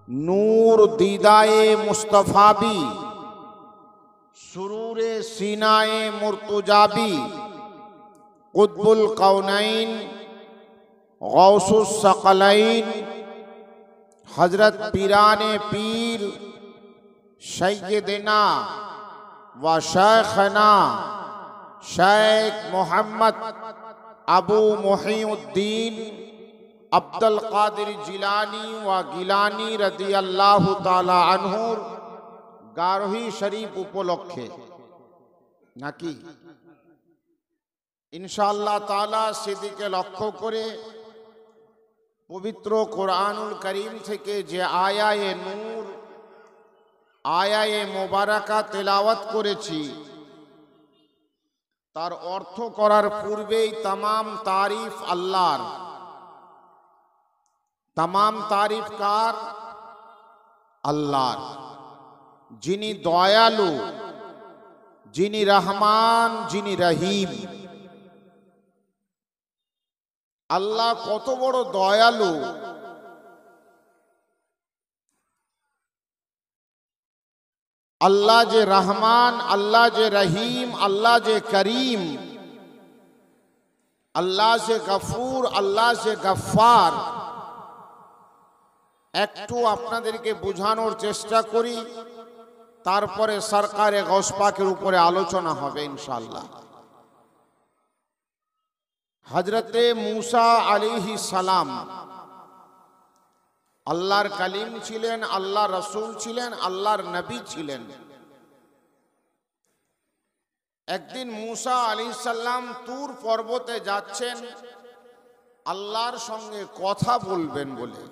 नूर दीदाए मुस्तफ़ाबी, सुरूरे सीनाए मुर्तुजाबी, कुतुबुल कौनैन गौसुस सकलैन हजरत पीराने पीर सैयदना व शेखना शेख मोहम्मद अबू मुहीउद्दीन अब्दुल कादिर जिलानी व गिलानी रदियाल्लाहु ताला अनहुर गारही शरीफ उपलक्षे नाकी इंशाअल्लाह ताला সেদিকে লক্ষ্য করে পবিত্র কোরআনুল করিম থেকে যে আয়ায়ে নূর আয়ায়ে মোবারকা তেলাওয়াত করেছি তার অর্থ করার পূর্বেই तमाम तारीफ আল্লাহর। तमाम तारीफ कार अल्लाह, जिनी दयालु, जिनी रहमान, जिनी रहीम। अल्लाह कत बड़ दयालु, अल्लाह जे रहमान, अल्लाह जे रहीम, अल्लाह जे करीम, अल्लाह से गफूर, अल्लाह से गफ्फार। একটু আপনাদেরকে বোঝানোর চেষ্টা করি, তারপরে সরকারে গৌস পাকের উপরে আলোচনা হবে ইনশাআল্লাহ। হযরতে মূসা আলাইহিস সালাম আল্লাহর কালিম ছিলেন, আল্লাহর রাসূল ছিলেন, আল্লাহর নবী ছিলেন। একদিন মূসা আলাইহিস সালাম তুর পর্বতে যাচ্ছেন আল্লাহর সঙ্গে কথা বলবেন বলে।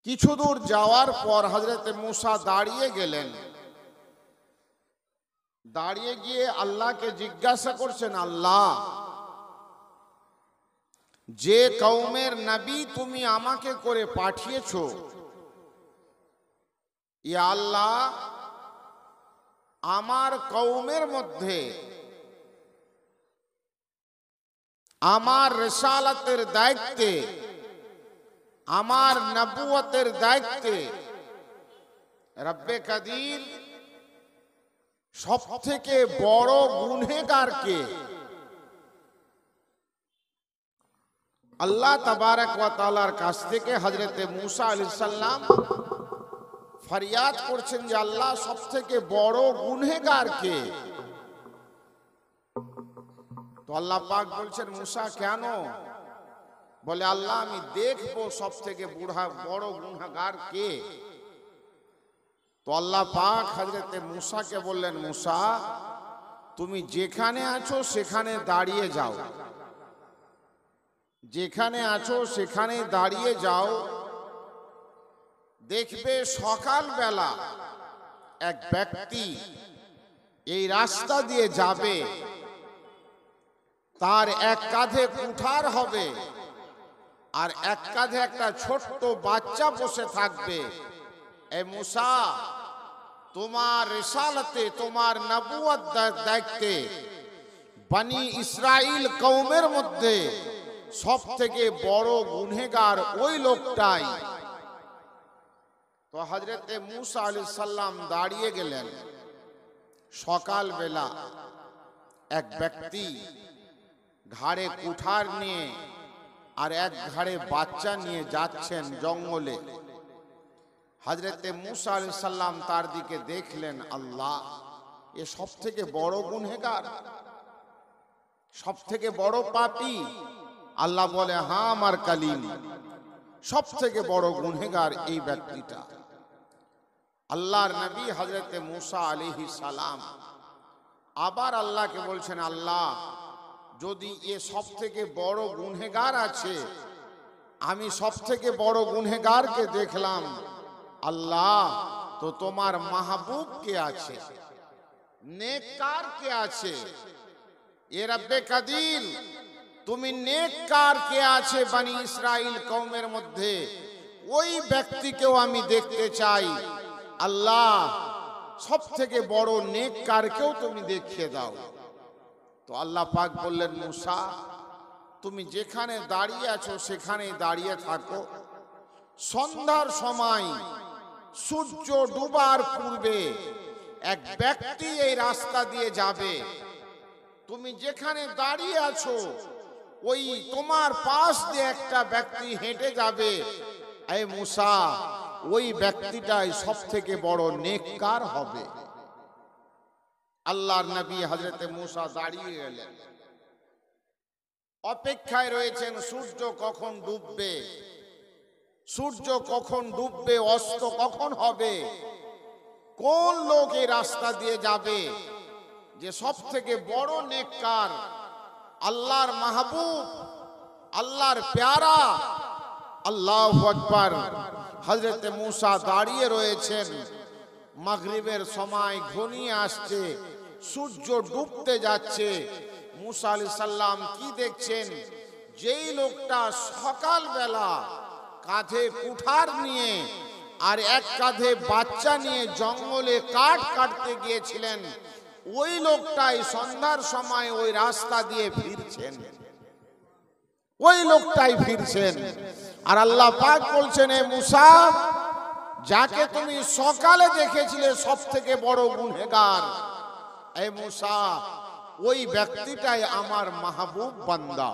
কিছু দূর যাওয়ার পর হযরতে মূসা দাঁড়িয়ে গেলেন। দাঁড়িয়ে গিয়ে আল্লাহকে জিজ্ঞাসা করছেন, আল্লাহ, যে কওমের নবী তুমি আমাকে করে পাঠিয়েছো, ইয়া আল্লাহ, আমার কওমের মধ্যে আমার রিসালাতের দায়িত্বে, আমার নবুয়তের দায়িত্বে রব্বে কাদির সবথেকে বড় গুনহগার কে? আল্লাহ তাবারক ওয়া তাআলার কাছ থেকে হযরতে মূসা আলাইহিস সালাম ফরিয়াদ করছেন যে আল্লাহ সবথেকে বড় গুনহগার কে? তো আল্লাহ পাক বলছেন, মূসা কেন? বলে, আল্লাহ, আমি দেখবো সবথেকে বড় গুনাহগার কে। তো আল্লাহ পাক হযরতে মূসাকে বললেন, মূসা, তুমি যেখানে আছো সেখানে দাঁড়িয়ে যাও, যেখানে আছো সেখানে দাঁড়িয়ে যাও। দেখবে সকালবেলা এক ব্যক্তি এই রাস্তা দিয়ে যাবে, তার এক কাঁধে কুঠার হবে আর এক কাঁধে একটা ছোট্ট বাচ্চা বসে থাকবে। এ মূসা, তোমার রিসালাতে, তোমার নবুয়ত দায়িত্বে বনি ইসরাইল কওমের মধ্যে সবথেকে বড় গুনহগার ওই লোকটাই। তো হযরতে মূসা আলাইহিস সালাম দাঁড়িয়ে গেলেন। সকালবেলা এক ব্যক্তি ঘাড়ে কুঠার নিয়ে আর এক ঘাড়ে বাচ্চা নিয়ে যাচ্ছেন জঙ্গলে। হযরতে মূসা আলাইহিস সালাম তার দিকে দেখলেন, আল্লাহ, এ সবথেকে বড় গুনহগার, সবথেকে বড় পাপী। আল্লাহ বলে, হ্যাঁ, আমার কালিম, সবথেকে বড় গুনহগার এই ব্যক্তিটা। আল্লাহর নবী হযরতে মূসা আলাইহিস সালাম আবার আল্লাহকে বলছেন, আল্লাহ, যদি এ সবথেকে বড় গুনহগার আছে, আমি সবথেকে বড় গুনহগারকে দেখলাম, আল্লাহ, তো তোমার মাহবুব কে আছে, নেককার কে আছে? এ রব্বে কাদির, তুমি নেককার কে আছে বনি ইসরাইল কওমের মধ্যে, ওই ব্যক্তিকেও আমি দেখতে চাই। আল্লাহ, সবথেকে বড় নেককারকেও তুমি দেখিয়ে দাও। তো আল্লাহ পাক বললেন, মূসা, তুমি যেখানে দাঁড়িয়ে আছো সেখানেই দাঁড়িয়ে থাকো। সন্ধ্যার সময় সূর্য ডুবার পূর্বে এক ব্যক্তি এই রাস্তা দিয়ে যাবে। তুমি যেখানে দাঁড়িয়ে আছো ওই তোমার পাশ দিয়ে একটা ব্যক্তি হেঁটে যাবে। এই মুসা, ওই ব্যক্তিটাই সব থেকে বড় নেককার হবে। আল্লাহর নবী হযরতে মুসা দাঁড়িয়ে গেলেন, অপেক্ষায় রয়েছেন সূর্য কখন ডুববে, সূর্য কখন ডুববে, অস্ত কখন হবে, কোন লোক এই রাস্তা দিয়ে যাবে যে সব থেকে বড় নেককার, আল্লাহর মাহবুব, আল্লাহর প্যারা। আল্লাহু আকবার। হযরতে মুসা দাঁড়িয়ে রয়েছেন। মাগরিবের সময় ঘনিয়ে আসছে, সূর্য ডুবতে যাচ্ছে। মুসা আলাইহিস সালাম কি দেখছেন? যেই লোকটা সকালবেলা কাঁধে কুঠার নিয়ে আর এক কাঁধে বাচ্চা নিয়ে জঙ্গলে কাঠ কাটতে গিয়েছিলেন, ওই লোকটাই সন্ধ্যার সময় ওই রাস্তা দিয়ে ফিরছেন, ওই লোকটাই ফিরছেন। আর আল্লাহ পাক বলছেন, এ মুসা, যাকে তুমি সকালে দেখেছিলে সব থেকে বড় গুনহগার, এ মুসা, ওই ব্যক্তিটাই আমার মাহবুব বান্দা,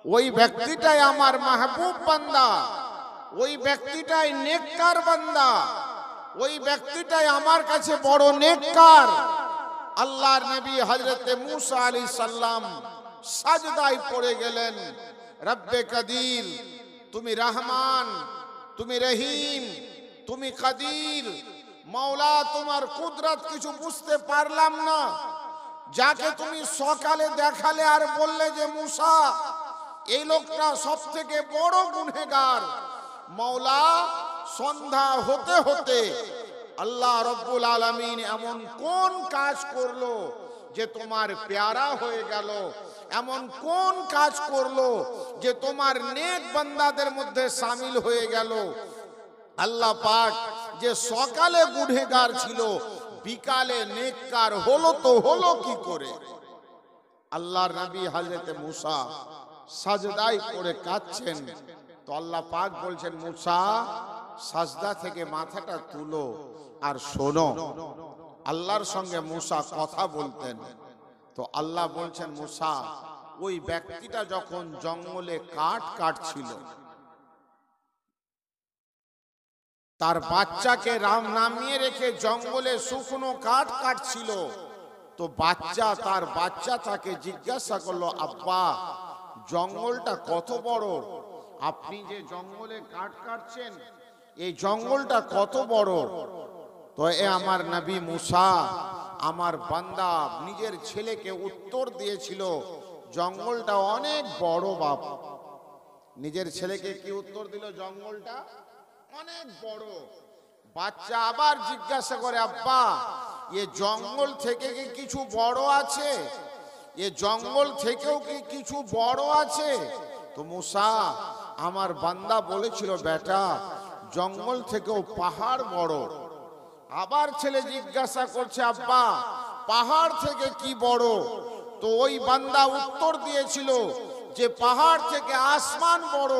ওই ব্যক্তিটাই আমার মাহবুব বান্দা, ওই ব্যক্তিটাই নেককার বান্দা, ওই ব্যক্তিটাই আমার কাছে বড় নেককার। আল্লাহর নবী হযরতে মুসা আলাইহিস সালাম সাজদায় পড়ে গেলেন। রব্বে কাদির, তুমি রহমান, তুমি রহিম, তুমি কাদির। মাওলা, তোমার কুদরত কিছু বুঝতে পারলাম না। যাকে তুমি সকালে দেখালে আর বললে যে মুসা, এই লোকটা সব থেকে বড় গুনহগার, মাওলা, সন্ধ্যা হতে হতে আল্লাহ রব্বুল আলামিন এমন কোন কাজ করলো যে তোমার প্যারা হয়ে গেল? এমন কোন কাজ করলো যে তোমার নেক বান্দাদের মধ্যে শামিল হয়ে গেল? আল্লাহ পাক যে সকালে গুনহগার ছিল, বিকালে নেককার হলো, তো হলো কি করে? আল্লাহর নবী হযরতে মুসা সাজদায় পড়ে কাঁদছেন। তো আল্লাহ পাক বলছেন, মুসা, সাজদা থেকে মাথাটা তুলো আর শোনো। আল্লাহর সঙ্গে মুসা কথা বলতেন। তো আল্লাহ বলছেন, মুসা, ওই ব্যক্তিটা যখন জঙ্গলে কাঠ কাটছিল, তার বাচ্চাকে রাম নামিয়ে রেখে জঙ্গলে শুকনো কাঠ কাটছিল, তো তার বাচ্চা তাকে জিজ্ঞাসা করলো, আব্বা, জঙ্গলটা কত বড়? আপনি যে জঙ্গলে কাঠ কাটছেন, এই জঙ্গলটা কত বড়? তো এ আমার নবী মুসা, আমার বান্দা নিজের ছেলেকে উত্তর দিয়েছিল, জঙ্গলটা অনেক বড় বাপ। নিজের ছেলেকে কি উত্তর দিল? জঙ্গলটা অনেক বড়। বাচ্চা আবার জিজ্ঞাসা করে, আব্বা, এ জঙ্গল থেকে কি কিছু বড় আছে? এ জঙ্গল থেকেও কি কিছু বড় আছে? তো মুসা, আমার বান্দা বলেছিল, বেটা, জঙ্গল থেকেও পাহাড় বড়। আবার ছেলে জিজ্ঞাসা করছে, আব্বা, পাহাড় থেকে কি বড়? তো ওই বান্দা উত্তর দিয়েছিল যে পাহাড় থেকে আসমান বড়।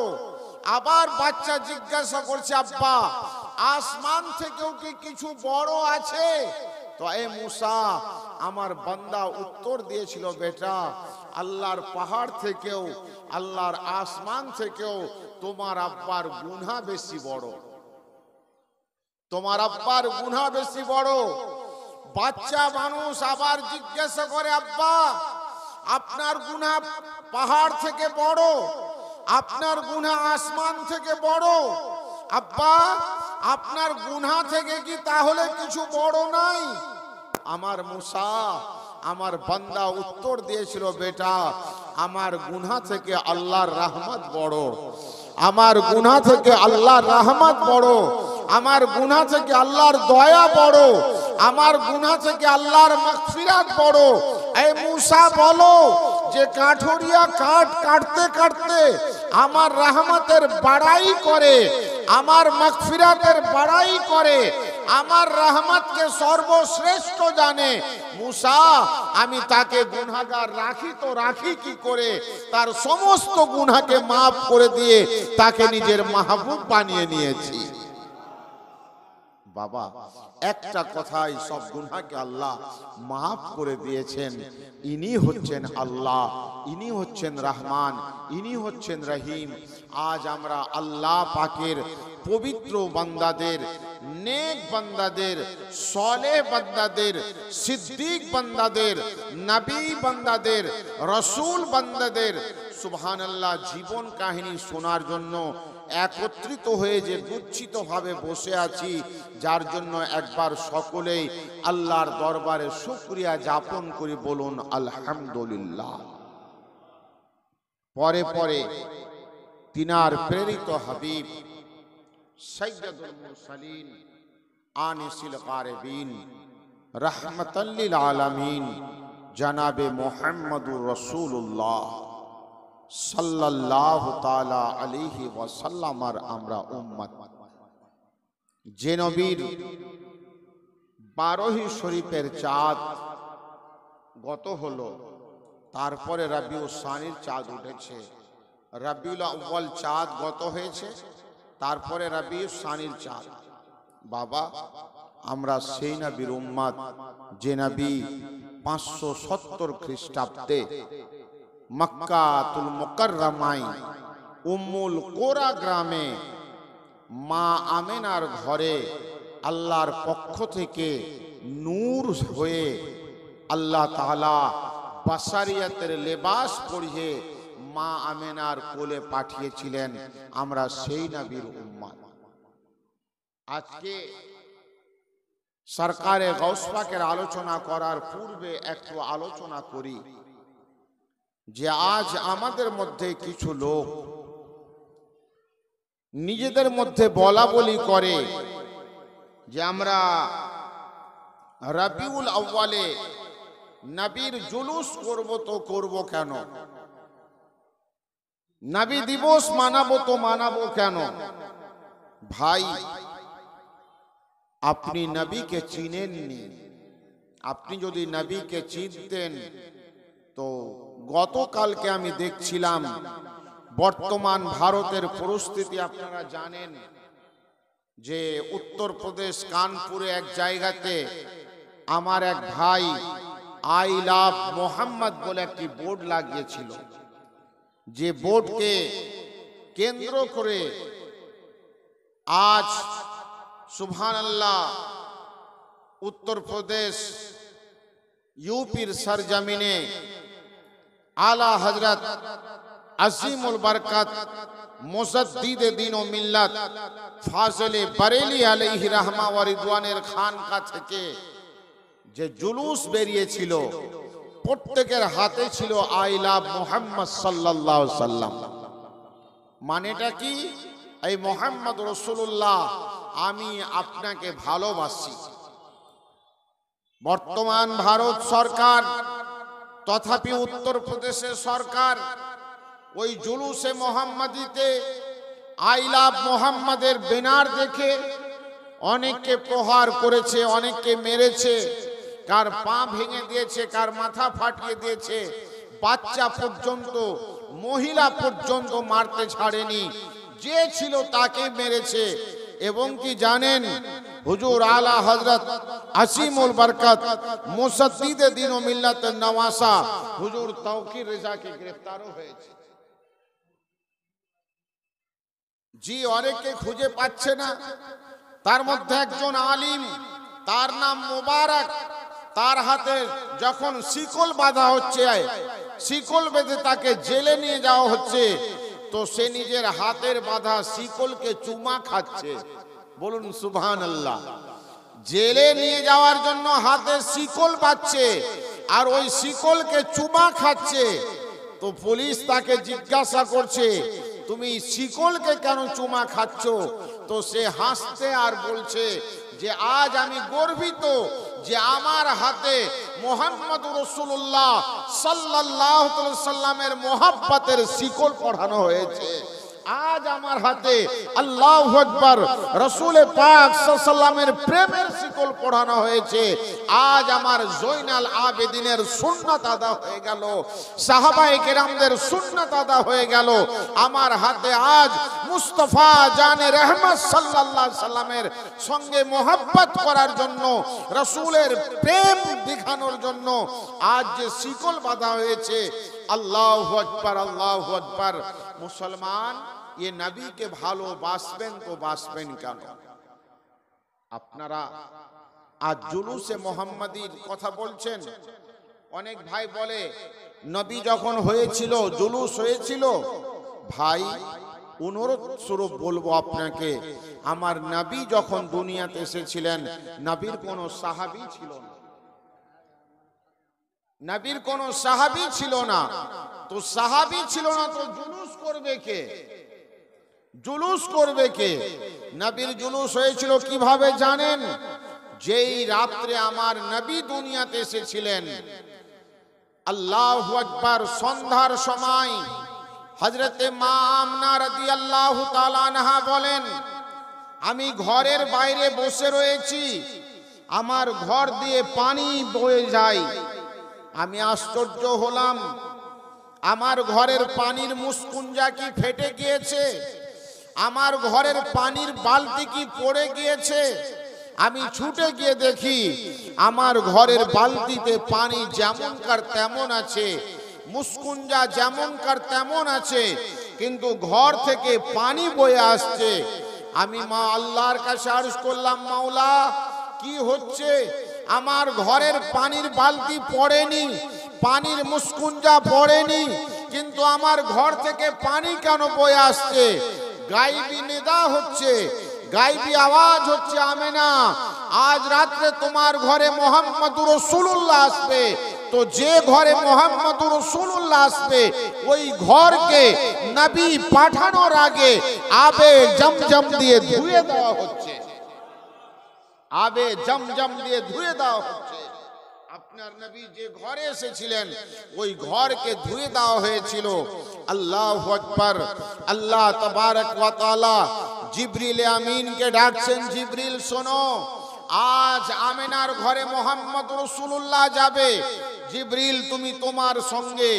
আবার বাচ্চা জিজ্ঞাসা করছে, আব্বা, আসমান থেকেও কি কিছু বড় আছে? তো এ মুসা, আমার বান্দা উত্তর দিয়েছিল, বেটা, আল্লাহর পাহাড় থেকেও, আল্লাহর আসমান থেকেও তোমার আব্বার গুনাহ বেশি বড়, তোমার আব্বার গুনাহ বেশি বড়। বাচ্চা মানুষ আবার জিজ্ঞাসা করে, আব্বা, আপনার গুনাহ পাহাড় থেকে বড়, আপনার গুনাহ আসমান থেকে বড়। আব্বা, আপনার গুনাহ থেকে কি তাহলে কিছু বড় নাই? আমার মুসা, আমার বান্দা উত্তর দিয়েছিল, বেটা, আমার গুনাহ থেকে আল্লাহর রহমত বড়, আমার গুনাহ থেকে আল্লাহর রহমত বড়, আমার গুনাহ থেকে আল্লাহর দয়া বড়, আমার গুনাহ থেকে আল্লাহর মাগফিরাত বড়। এই মুসা বলো যে কাঠুরিয়া কাঠ কাটতে কাটতে আমার রহমতের বড়াই করে, আমার মাগফিরাতের বড়াই করে, আমার রহমতকে সর্বশ্রেষ্ঠ জানে, মুসা আমি তাকে গুনাহগার রাখি তো রাখি কি করে, তার সমস্ত গুনাহকে মাফ করে দিয়ে তাকে নিজের মাহবুব বানিয়ে নিয়েছি। বাবা একটা কথাই সব গুনাহকে আল্লাহ মাফ করে দিয়েছেন। ইনি হচ্ছেন আল্লাহ, ইনি হচ্ছেন রহমান, ইনি হচ্ছেন রহিম। আজ আমরা আল্লাহ পাকের পবিত্র বান্দাদের, নেক বান্দাদের, সালেহ বান্দাদের, সিদ্দিক বান্দাদের, নবী বান্দাদের, রসুল বান্দাদের সুবহানাল্লাহ জীবন কাহিনী শোনার জন্য একত্রিত হয়ে যে গুচ্ছিত ভাবে বসে আছি, যার জন্য একবার সকলেই আল্লাহর দরবারে শুকরিয়া যাপন করি, বলুন আলহামদুলিল্লাহ। পরে পরে তিনার প্রেরিত হাবিব সাইয়্যিদুল মুরসালিন আনিসুল গারিবিন রাহমাতাল লিল আলামিন জনাবে মুহাম্মদুর রাসূলুল্লাহ সাল্লাল্লাহু তাআলা আলাইহি ওয়াসাল্লামার আমরা উম্মত। যে নবীর 12হি শরীফের চাঁদ গত হলো, তারপরে রবিউল সানির চাঁদ উঠেছে। রবিউল আউয়াল চাঁদ গত হয়েছে, তারপরে রবিউল সানির চাঁদ। বাবা আমরা সেই নবীর উম্মত যে নবী 570 খ্রিস্টাব্দে মক্কাতুল মুকাররমায় উম্মুল কোরা গ্রামে মা আমেনার ঘরে আল্লাহর পক্ষ থেকে নূর হয়ে আল্লাহ তাআলা বাশারিয়াতের লেবাস পরিয়ে মা আমেনার কোলে পাঠিয়েছিলেন। আমরা সেই নবীর উম্মত। আজকে সরকারে গাউস পাকের আলোচনা করার পূর্বে একটু আলোচনা করি যে আজ আমাদের মধ্যে কিছু লোক নিজেদের মধ্যে বলা বলি করে যে আমরা রবিউল আউয়ালে নবীর জুলুস করব, তো করব কেন? নবী দিবস মানাবো তো মানাবো কেন? ভাই আপনি নবীকে চিনেননি। আপনি যদি নবীকে চিনতেন তো গতকালকে আমি দেখছিলাম বর্তমান ভারতের পরিস্থিতি আপনারা জানেন যে উত্তরপ্রদেশ কানপুরে এক জায়গাতে আমার এক ভাই আই লাভ মোহাম্মদ বলে একটি বোর্ড লাগিয়েছিল, যে বোর্ডকে কেন্দ্র করে আজ সুবহানাল্লাহ উত্তরপ্রদেশ ইউপির সরজমিনে আলা হযরত আজিমুল বরকত মুজাদ্দিদে দ্বীন ও মিল্লাত ফাজিলে বরেলি আলাইহি রাহমা ওয়া রিদওয়ানের খানকা থেকে যে জুলুস বেরিয়েছিল, প্রত্যেকের হাতে ছিল আই লাভ মুহাম্মদ সাল্লাল্লাহু আলাইহি সাল্লাম। মানেটা কি? এই মুহাম্মদ রাসূলুল্লাহ, আমি আপনাকে ভালোবাসি। বর্তমান ভারত সরকার তথাপি উত্তরপ্রদেশের সরকার ওই জুলুসে মোহাম্মদীতে আই লাভ মোহাম্মদের ব্যানার দেখে অনেককে প্রহার করেছে, অনেককে মেরেছে, কার পা ভেঙে দিয়েছে, কার মাথা ফাটিয়ে দিয়েছে, বাচ্চা পর্যন্ত, মহিলা পর্যন্ত মারতে ছাড়েনি। যে ছিল তাকে মেরেছে। এবং কি জানেন, হুজুর আলা হযরত আসিমুল বরকত মুসাদ্দিদে দ্বীন ও মিল্লাতের নওয়াসা হুজুর তৌকির রেজাকে গ্রেফতারও হয়েছে। জি অনেকে খুঁজে পাচ্ছে না, তার মধ্যে একজন আলিম, তার নাম মোবারক, তার হাতে যখন শিকল বাঁধা হচ্ছে, শিকল বেঁধে তাকে জেলে নিয়ে যাওয়া হচ্ছে, তো সে নিজের হাতের বাঁধা শিকলকে চুমা খাচ্ছে। বলুন সুবহানাল্লাহ। জেলে নিয়ে যাওয়ার জন্য হাতে শিকল পাচ্ছে আর ওই শিকলকে চুমা খাচ্ছে। তো পুলিশ তাকে জিজ্ঞাসা করছে, তুমি শিকলকে কেন চুমা খাচ্ছ? তো সে হাসতে আর বলছে যে আজ আমি গর্বিত যে আমার হাতে মুহাম্মদুর রাসূলুল্লাহ সাল্লাল্লাহু আলাইহি সাল্লামের মোহাব্বতের শিকল পরানো হয়েছে। আজ আমার হাতে আল্লাহু আকবার রাসূল পাক সাল্লাল্লাহু আলাইহি সাল্লামের প্রেমের শিকল পড়ানো হয়েছে। আজ আমার জয়নাল আবেদিনের সুন্নাত আদা হয়ে গেল, সাহাবায়ে কেরামদের সুন্নাত আদা হয়ে গেল। আমার হাতে আজ মুস্তাফা জানে রহমত সাল্লাল্লাহু আলাইহি সাল্লামের সঙ্গে মোহাব্বত করার জন্য, রাসূলের প্রেম দেখানোর জন্য আজ যে শিকল বাঁধা হয়েছে। আল্লাহু আকবার, আল্লাহু আকবার। মুসলমান ये नबी के ভালোবাসবেন তো বাসবেন কেন? আপনারা আজ জুলুসে মোহাম্মদীর কথা বলছেন। অনেক ভাই বলে নবী যখন হয়েছিল, জুলুস হয়েছিল। ভাই অনুরোধ স্বরূপ বলবো আপনাকে, আমার নবী যখন দুনিয়াতে এসেছিলেন, নবীর কোনো সাহাবী ছিল না, নবীর কোনো সাহাবী ছিল না। তো সাহাবী ছিল না তো জুলুস করবে কে? জুলুস করবে কে? নবীর জুলুস হয়েছিল কিভাবে জানেন? যেই রাত্রে আমার নবী দুনিয়াতে এসেছিলেন, আল্লাহু আকবার, সন্ধ্যার সময় হযরতে মা আমিনা রাদিয়াল্লাহু তাআলা আনহা বলেন, আমি ঘরের বাইরে বসে রয়েছি, আমার ঘর দিয়ে পানি বয়ে যায়। আমি আশ্চর্য হলাম, আমার ঘরের পানির মুস্কুঞ্জা কি ফেটে গিয়েছে? আমার ঘরের পানির বালতি কি পড়ে গিয়েছে? আমি ছুটে গিয়ে দেখি আমার ঘরের বালতিতে পানি যেমনকার তেমন আছে, মুস্কুঞ্জা যেমনকার তেমন আছে, কিন্তু ঘর থেকে পানি বয়ে আসছে। আমি মা আল্লাহর কাছে আরজ করলাম, মাওলা কি হচ্ছে? আমার ঘরের পানির বালতি পড়েনি, পানির মুস্কুঞ্জা পড়েনি, কিন্তু আমার ঘর থেকে পানি কেন বয়ে আসছে? গায়বী নিদা হচ্ছে, গায়বী আওয়াজ হচ্ছে, আমেনা আজ রাত্রে তোমার ঘরে মুহাম্মদুর রাসূলুল্লাহ আসবে। তো যে ঘরে মুহাম্মদুর রাসূলুল্লাহ আসবে, ওই ঘরকে নবী পাঠানোর আগে আবে জমজম দিয়ে ধুয়ে দেওয়া হচ্ছে, আবে জমজম দিয়ে ধুয়ে দেওয়া হচ্ছে। আপনার নবী যে ঘরে এসেছিলেন, ওই ঘরকে ধুয়ে দেওয়া হয়েছিল। আল্লাহু আকবার। আল্লাহ তাবারক ওয়া তাআলা জিবরিল আমিনকে ডাকছেন, জিবরিল শোনো, আজ আমিনার ঘরে মুহাম্মদ রাসূলুল্লাহ যাবে। জিবরিল তুমি তোমার সঙ্গে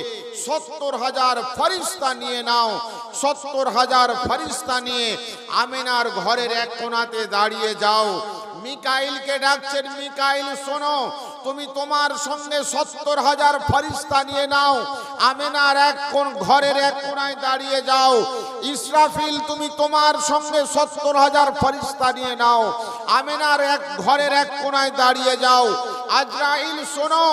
৭০,০০০ ফেরেশতা নিয়ে নাও, ৭০,০০০ ফেরেশতা নিয়ে আমিনার ঘরের এক কোণাতে দাঁড়িয়ে যাও। মিকাইলকে ডাকছেন, মিকাইল শোনো, তুমি তোমার সঙ্গে ৭০,০০০ ফেরেশতা নিয়ে নাও, আমিনার ঘরের এক কোণায় দাঁড়িয়ে যাও। ইসরাফিল তুমি তোমার সঙ্গে ৭০,০০০ ফেরেশতা নিয়ে নাও, আমিনার ঘরের এক কোণায় দাঁড়িয়ে যাও। আজরাইল শোনো,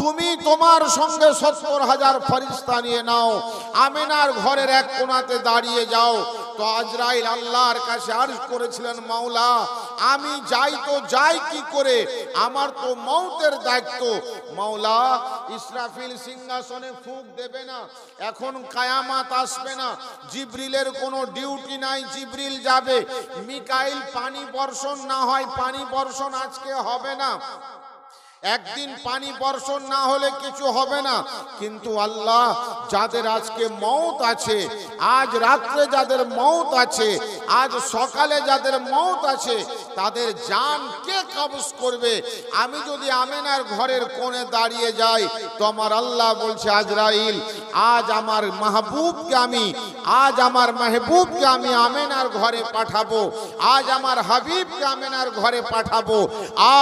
তুমি তোমার সঙ্গে ৭০,০০০ ফেরেশতা নিয়ে নাও, আমিনার ঘরের এক কোণাতে দাঁড়িয়ে যাও। তো আজরাইল আল্লাহর কাছে আরজ করেছিলেন, মাওলা আমি যাই তো যাই কি করে, আমার তো মওতের দায়িত্ব। মাওলা ইসরাফিল সিংহাসনে ফুঁক দেবে না, এখন কিয়ামত আসবে না, জিবরিলের কোনো ডিউটি নাই, জিবরিল যাবে। মিকাইল পানি বর্ষণ না হয়, পানি বর্ষণ আজকে হবে না, একদিন পানি বর্ষণ না হলে কিছু হবে না। কিন্তু আল্লাহ যাদের আজকে মওত আছে, আজ রাত্রে যাদের মওত আছে, আজ সকালে যাদের মওত আছে, তাদের জান কে কবজ করবে? আমি যদি আমিনার ঘরের কোণে দাঁড়িয়ে যাই, তো আমার আল্লাহ বলছে, আজরাইল আজ আমার মাহবুবকে আমি, আজ আমার মাহবুবকে আমি আমিনার ঘরে পাঠাবো, আজ আমার হাবিবকে আমিনার ঘরে পাঠাবো।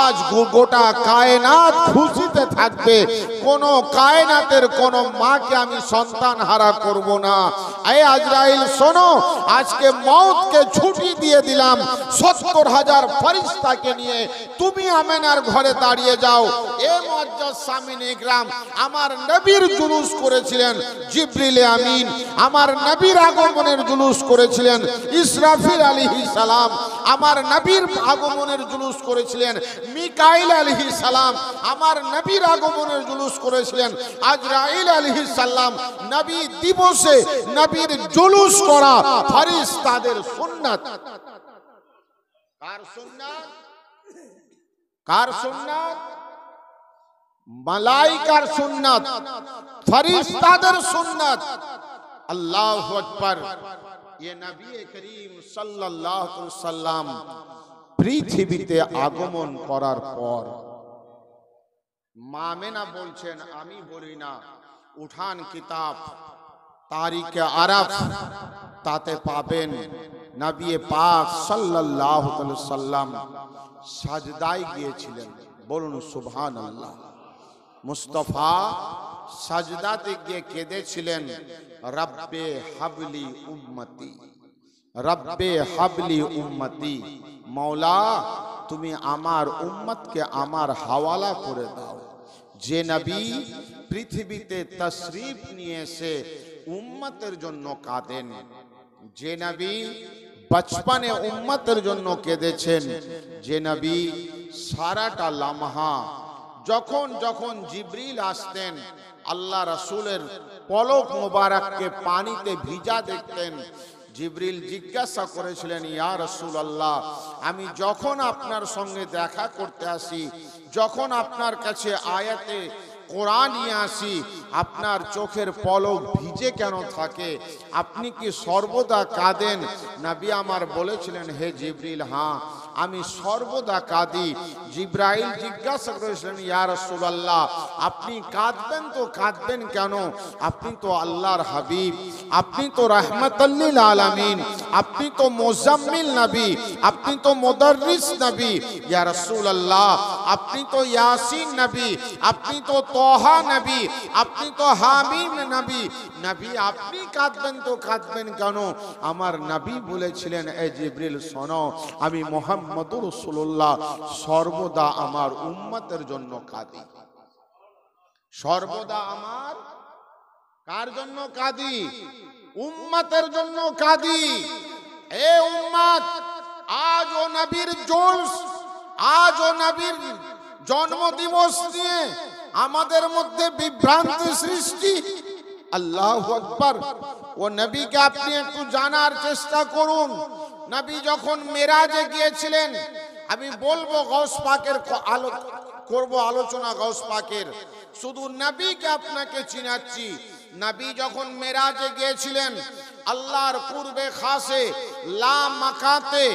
আজ গোটা কায়নাত খুশিতে থাকবে, কোন কায়নাতের কোন মাকে আমি সন্তান হারা করব না। এই আজরাইল শোনো, আজকে মওতকে ছুটি দিয়ে দিলাম, ৭০,০০০ ফেরেশতাকে নিয়ে তুমি আমিনার ঘরে দাঁড়িয়ে যাও। এ মুআজ্জাজ সামিন ইকরাম, আমার নবীর জুলুস করেছিলেন জিবরিল আমিন, আমার নবীর আগমনের জুলুস করেছিলেন ইসরাফিল আলাইহিস সালাম, আমার নবীর আগমনের জুলুস করেছিলেন মিকাইল আলাইহিস সালাম, আমার নবীর আগমনের জুলুস করেছিলেন আজরাইল আলাইহিস সালাম। নবী দিবসে নবীর জুলুস করা ফেরেশতাদের সুন্নাত। কার সুন্নাত? কার সুন্নাত? মালাইকার সুন্নাত, ফেরেশতাদের সুন্নাত। আল্লাহু আকবার। ये नबी करीम সাল্লাল্লাহু আলাইহি সাল্লাম পৃথিবীতে আগমন করার পর মামেনা বলছেন, আমি বলি না, উঠান কিতাব তারিখে আরাফ, তাতে পাবেন নবী পাক সাল্লাল্লাহু আলাইহি সাল্লাম সাজদায় গিয়েছিলেন। বলুন সুবহানাল্লাহ। মুস্তাফা সাজদাতে গিয়ে কেঁদেছিলেন, রব্বে হাবলি উম্মতি, রব্বে হাবলি উম্মতি, মওলা তুমি আমার উম্মতকে আমার হাওয়ালা করে দাও। যে নবী পৃথিবীতে তশরিফ নিয়ে এসে উম্মতের জন্য কাঁদেন, যে নবী বচপনে উম্মতের জন্য কেঁদেছেন, যে নবী সারাটা লামহা যখন যখন জিবরিল আসতেন আল্লাহ রাসূলের পলক মোবারককে পানিতে ভিজা দেখতেন, জিবরিল জিজ্ঞাসা করেছিলেন, ইয়া রাসূলুল্লাহ, আমি যখন আপনার সঙ্গে দেখা করতে আসি, যখন আপনার কাছে আয়াতে কোরআন নিয়ে আসি, আপনার চোখের পলক ভিজে কেন থাকে? আপনি কি সর্বদা কাঁদেন? নবী আমার বলেছিলেন, হে জিবরিল, হ্যাঁ আমি সর্বদা কাঁদি। জিবরাইল জিজ্ঞাসা করেছিলেন, ইয়া রাসূলুল্লাহ, আপনি কাঁদবেন তো কাঁদবেন কেন? আপনি তো আল্লাহর হাবিব, আপনি তো রাহমাতাল লিল আলামিন, আপনি তো মুজাম্মিল নবী, আপনি তো মুদাররিস নবী। ইয়া রাসূলুল্লাহ, আপনি তো ইয়াসিন নবী, আপনি তো তোহা নবী, আপনি তো হামিম নবী। নবী আপনি কাঁদবেন তো কাঁদবেন কেন? আমার নবী বলেছিলেন, এ জিবরিল শোনো, আমি মুহাম্মদুর রাসূলুল্লাহ সর্বদা আমার উম্মতের জন্য কাঁদি। সর্বদা আমার কার জন্য কাঁদি? উম্মতের জন্য কাঁদি। এ উম্মত, আজ ও নবীর জোলস, আজ ও নবীর জন্মদিবস নিয়ে আমাদের মধ্যে বিভ্রান্তি সৃষ্টি। আল্লাহু আকবার। ও নবীকে আপনি একটু জানার চেষ্টা করুন। নবী যখন মেরাজে গিয়েছিলেন, আমি বলবো গৌস পাকের আলোচনা গৌস পাকের, শুধু নবীকে আপনাকে চিনাচ্ছি। নবী যখন মেরাজে গিয়েছিলেন, আল্লাহর পূর্বে খাসে লা মাকাতে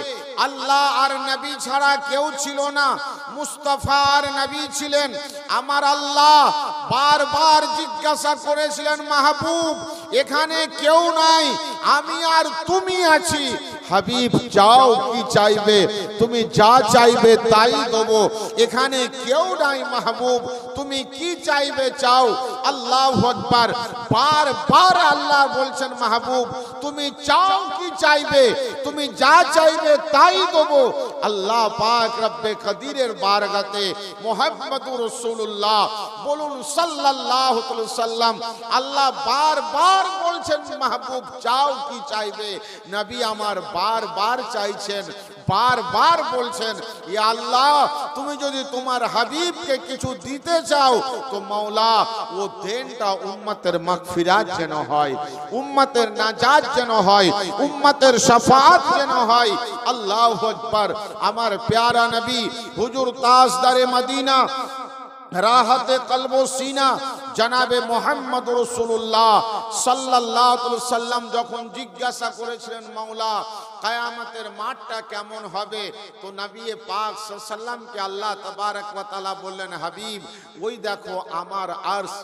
আল্লাহ আর নবী ছাড়া কেউ ছিল না, মুস্তাফা আর নবী ছিলেন। আমার আল্লাহ বারবার জিজ্ঞাসা করেছিলেন, মাহবুব এখানে কেউ নাই, আমি আর তুমি আছি। হাবিব চাও কি চাইবে? তুমি যা চাইবে তাই দেবো। এখানে কেউ নাই মাহবুব, তুমি কি চাইবে চাও। আল্লাহু আকবার। বারবার আল্লাহ বলছেন, মাহবুব তুমি চাও কি চাইবে? তুমি যা চাইবে তাই দেবো। আল্লাহ পাক রব্বে কদিরের বারগাতে মুহাম্মদুর রাসূলুল্লাহ বলুন সাল্লাল্লাহু আলাইহি সাল্লাম, আল্লাহ বারবার বলছেন, মাহবুব চাও কি চাইবে? নবী আমার বারবার চাইছেন, বারবার বলছেন, ইয়া আল্লাহ তুমি যদি তোমার হাবিবকে কিছু দিতে চাও তো মাওলা ও দেনটা উম্মতের মাগফিরাত যেন হয়, উম্মতের নাজাত যেন হয়, উম্মতের শাফাআত যেন হয়। আল্লাহু আকবার। আমার প্যারা নবী হুজুর তাজদারে মদিনা, রাহাতে কলব সিনা জনাবে মুহাম্মদ রাসূলুল্লাহ সাল্লাল্লাহু আলাইহি সাল্লাম যখন জিজ্ঞাসা করেছিলেন, মাওলা কিয়ামতের মাঠটা কেমন হবে? তো নবী পাক সাল্লাল্লাহু আলাইহি সাল্লামকে আল্লাহ তাবারক ওয়া তাআলা বললেন, হাবিব ওই দেখো আমার আরশ,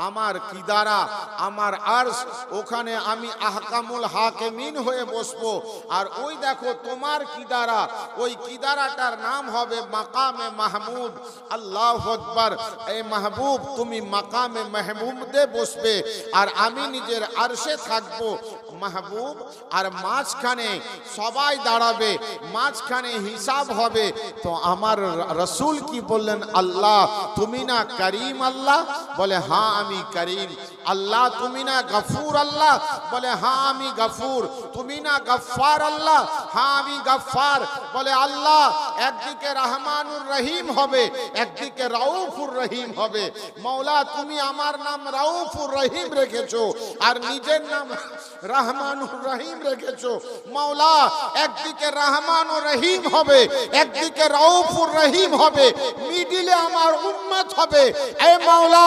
আমার কিদারা, আমার আরশ, ওখানে আমি আহকামুল হাকিমিন হয়ে বসবো। আর ওই দেখো তোমার কিদারা, ওই কিদারাটার নাম হবে মাকামে মাহমুদ। আল্লাহু আকবার। এ মাহবুব তুমি মাকামে মাহমুদে বসবে আর আমি নিজের আরশে থাকবো মাহবুব। আর মাঝখানে সবাই দাঁড়াবে, মাঝখানে হিসাব হবে। তো আমার রাসূল কি বললেন, আল্লাহ তুমি না করিম? আল্লাহ বলে হ্যাঁ আমি করিম। আল্লাহ তুমি না গফুর? আল্লাহ বলে হ্যাঁ আমি গফুর। তুমি না গফফার? আল্লাহ হ্যাঁ আমি গফফার। বলে আল্লাহ একদিকে রহমানুর রহিম হবে, একদিকে রাউফুর রহিম হবে। মাওলা তুমি আমার নাম রাউফুর রহিম রেখেছো আর নিজের নাম রহমানুর রহিম রেখেছো। মাওলা একদিকে রহমান ও রহিম হবে, একদিকে রাউফুর রহিম হবে, মিডিলে আমার উম্মত হবে। এ মাওলা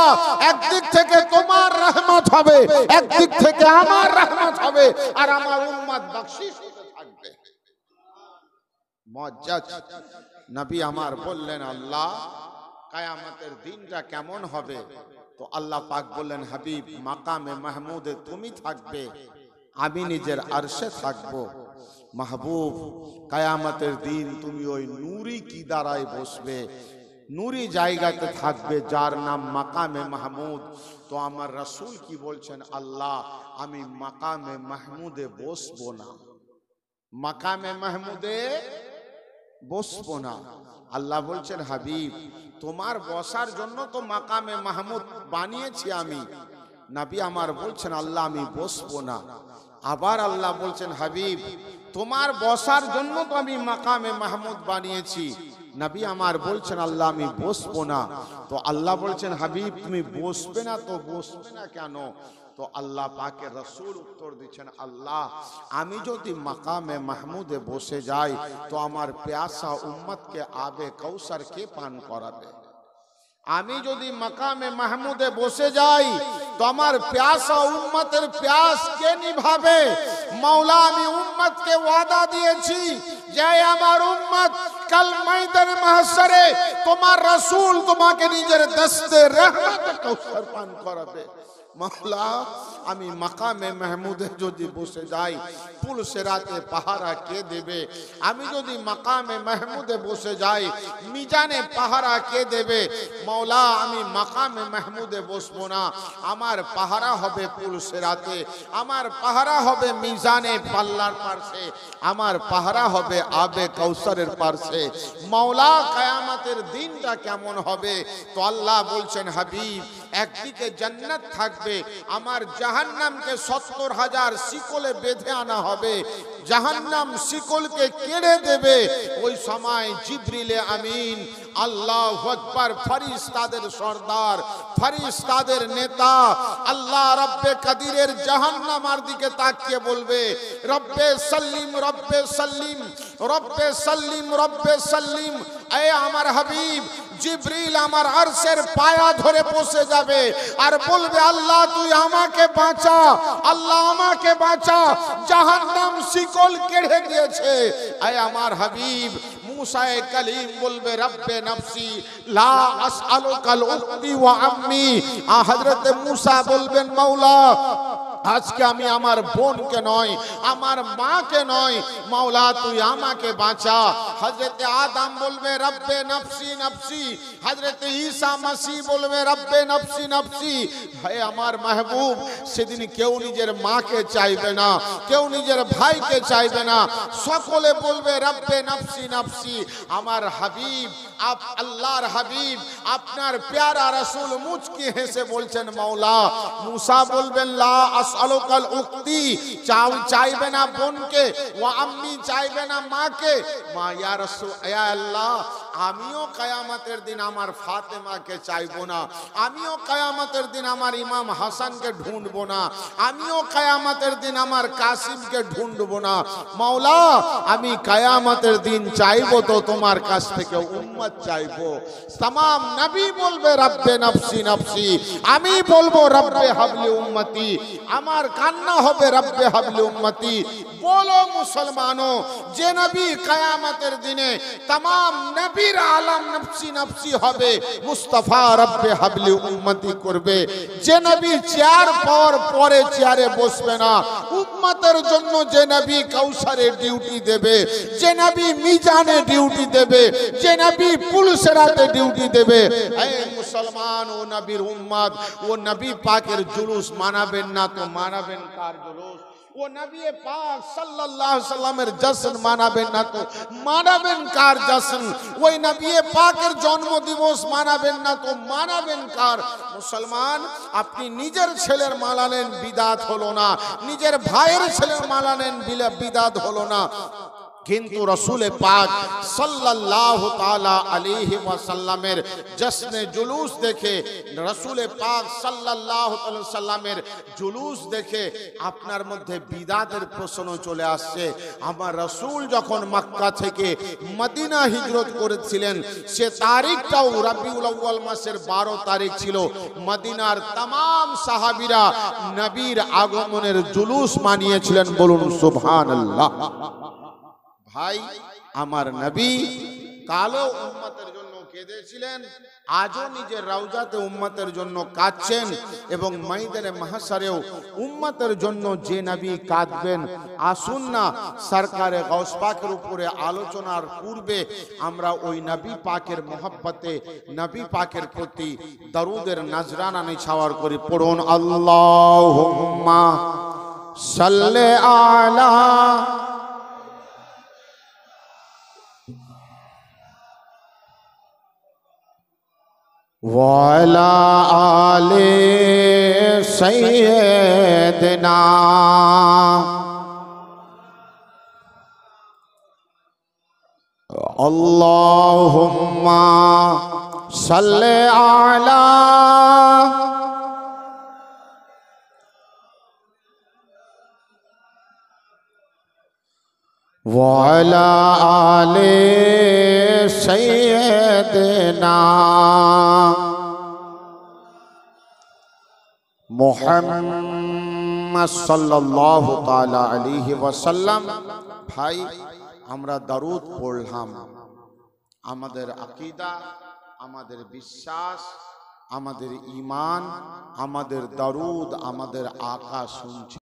একদিক থেকে তোমার রহমত হবে, একদিক থেকে আমার রহমত হবে, আর আমার উম্মত বখশিশ হতে থাকবে। মুআজ্জাজ নবী আমার বললেন, আল্লাহ কিয়ামতের দিনটা কেমন হবে? তো আল্লাহ পাক বললেন, হাবিব মাকামে মাহমুদে তুমি থাকবে, আমি নিজের আরশে থাকবো। মাহবুব কিয়ামতের দিন তুমি ওই নূরি কি দাঁড়ায় বসবে, নূরি জায়গাতে থাকবে যার নাম মাকামে মাহমুদ। তো আমার রাসূল কি বলছেন, আল্লাহ আমি মাকামে মাহমুদে বসবো না, মাকামে মাহমুদে বসবো না। আল্লাহ বলছেন, হাবিব তোমার বসার জন্য তো মাকামে মাহমুদ বানিয়েছি আমি। নবী আমার বলছেন, আল্লাহ আমি বসবো না। আবার আল্লাহ বলছেন, হাবিব তোমার বসার জন্য তো আমি মাকামে মাহমুদ বানিয়েছি। নবী আমার বলছেন, আল্লাহ আমি বসবো না। তো আল্লাহ বলছেন, হাবিব তুমি বসবে না তো বসবে না কেন? তো আল্লাহ পাকের রাসূল উত্তর দিচ্ছেন, আল্লাহ আমি যদি মাকামে মাহমুদে বসে যাই তো আমার প্যাসা উম্মতকে আবে কাউসার কে পান করাবে? আমি যদি মাকামে মাহমুদে বসে যাই তো আমার প্যাসা উম্মতের প্যাস কে নিভাবে? মাওলা আমি উম্মতকে ওয়াদা দিয়েছি যে আমার উম্মত কাল ময়দানে মাহশরে তোমার রাসূল তোমাকে নিজের দস্তে রহমতে কাউসার পান করাবে। মাওলা আমি মাকামে মাহমুদে যদি বসে যাই পুল সিরাতে পাহারা কে দেবে? আমি যদি মাকামে মাহমুদে বসে যাই মিজানে পাহারা কে দেবে? মাওলা আমি মাকামে মাহমুদে বসবো না, আমার পাহারা হবে পুল সিরাতে, আমার পাহারা হবে মিজানে পাল্লার পাশে, আমার পাহারা হবে আবে কাউসারের পাশে। মাওলা কিয়ামতের দিনটা কেমন হবে? তো আল্লাহ বলছেন, হাবিব একদিকে জান্নাত থাকবে, আমার জাহান্নামকে 70,000 শিকলে বেঁধে আনা হবে, জাহান্নাম শিকলকে কেড়ে দেবে। ওই সময় জিবরিলে আমিন আল্লাহু আকবার ফেরেশতাদের সরদার, ফেরেশতাদের নেতা আল্লাহ রব্বে কাদিরের জাহান্নামের দিকে তাকিয়ে বলবে, রব্বে সাল্লিম রব্বে সাল্লিম রব্বে সাল্লিম রব্বে সাল্লিম। এ আমার হাবিব জিবরিল আমার আরশের পায়া ধরে বসে যাবে আর বলবে, আল্লাহ তুই আমাকে বাঁচা, আল্লাহ আমাকে বাঁচা, জাহান্নাম শিকল কেড়ে দিয়েছে। এ আমার হাবিব मूसा कलीम बोलबे रब्बे नफ्सी ला আসআলুকাল উক্তি ওয়া আম্মি। হযরত मूसा বলবেন, মাওলা আজকে আমি আমার বোনকে নয়, আমার মাকে নয়, মাওলা তুই আমাকে বাঁচা। হযরত আদম বলবে রব্বে নফসি নফসি, হযরত ঈসা মসিহ বলবে রব্বে নফসি নফসি। হে আমার মাহবুব সেদিন কেউ নিজের মাকে চাইবে না, কেউ নিজের ভাইকে চাইবে না, সকলে বলবে রব্বে নফসি নফসি। আমার হাবিব আল্লাহর হাবিব আপনার প্যারা রাসূল মুচকি হেসে বলছেন, মাওলা मूसा বলবেন লা আসআলুকাল উক্তি, চাইবে না বোনকে, ওয়া আম্মি চাইবে না মাকে। মা ইয়া রাসূল ইয়া আল্লাহ আমিও কিয়ামতের দিন আমার ফাতেমাকে চাইবো না, আমিও কিয়ামতের দিন আমার ইমাম হাসানকে ঢুঁড়বো না, আমিও কিয়ামতের দিন আমার কাসিমকে ঢুঁড়বো না। মাওলা আমি কিয়ামতের দিন চাইবো তো তোমার কাছ থেকে উম্মত চাইবো। तमाम নবী বলবে রব্বে নফসি নফসি, আমি বলবো রব্বে হাবলি উম্মতি, আমার কান্না হবে রব্বে হাবলি উম্মতি। बोलो मुसलमानों जे नबी कियामतेर दिने तमाम नबीर आलम नफसी नफसी होबे, मुस्तफा रब्बे हाबली उम्मती करबे। जे नबी চেয়ার পাওয়ার পরে চেয়ারে বসবে না, উম্মতের জন্য যে নবী কাউসারে ডিউটি দেবে, যে নবী মিজানে ডিউটি দেবে, যে নবী পুলসেরাতে ডিউটি দেবে। এই মুসলমান ও নবীর উম্মত ও নবী পাকের জুলুস মানাবেন না তো মানাবেন কার জুলুস? ও নবী পাক সাল্লাল্লাহু আলাইহি সাল্লামের জশ্ন মানাবেন না তো মানাবেন কার জশ্ন? ওই নবী পাকের জন্মদিবস মানাবেন না তো মানাবেন কার? মুসলমান আপনি নিজের ছেলের মানালেন বিদাত হলো না, নিজের ভাইয়ের ছেলের মানালেন বিদাত হলো না। কিন্তু রসুল পাক সাল্লাল্লাহু তাআলা আলাইহি ওয়াসাল্লামের জশ্নে জুলুস দেখে, রসুল পাক সাল্লাল্লাহু আলাইহি ওয়াসাল্লামের জুলুস দেখে আপনার মধ্যে বিদাতের প্রশ্ন চলে আসছে। আমার রসুল যখন মক্কা থেকে মদিনা হিজরত করেছিলেন, সে তারিখটাও রবিউল আউয়াল মাসের 12 তারিখ ছিল। মদিনার तमाम সাহাবীরা নবীর আগমনের জুলুস মানিয়েছিলেন, বলুন সুবহানাল্লাহ। ভাই, আমার নবী কালো উম্মতের জন্য কেঁদেছিলেন, আজও নিজের রওজাতে উম্মতের জন্য কাঁদছেন, এবং ময়দানে মাহশারেও উম্মতের জন্য যে নবী কাঁদবেন। আসুন না সরকারে গাউস পাকের উপরে আলোচনার পূর্বে আমরা ওই নবী পাকের মহব্বতে, নবী পাকের প্রতি দরুদের নজরানা নিছাওয়ার করি। পড়ুন আল্লাহুম্মা সাল্লি আলা ওয়ালা আলে সাইয়্যিদিনা আল্লাহুম্মা সাল্লি আলা ওয়ালা আলে সাইয়্যিদিনা মুহাম্মদ সাল্লাল্লাহু তাআলা আলাইহি ওয়াসাল্লাম। ভাই, আমরা দরুদ পড়লাম, আমাদের আকীদা, আমাদের বিশ্বাস, আমাদের ঈমান, আমাদের দরুদ আমাদের আকা শুনছে।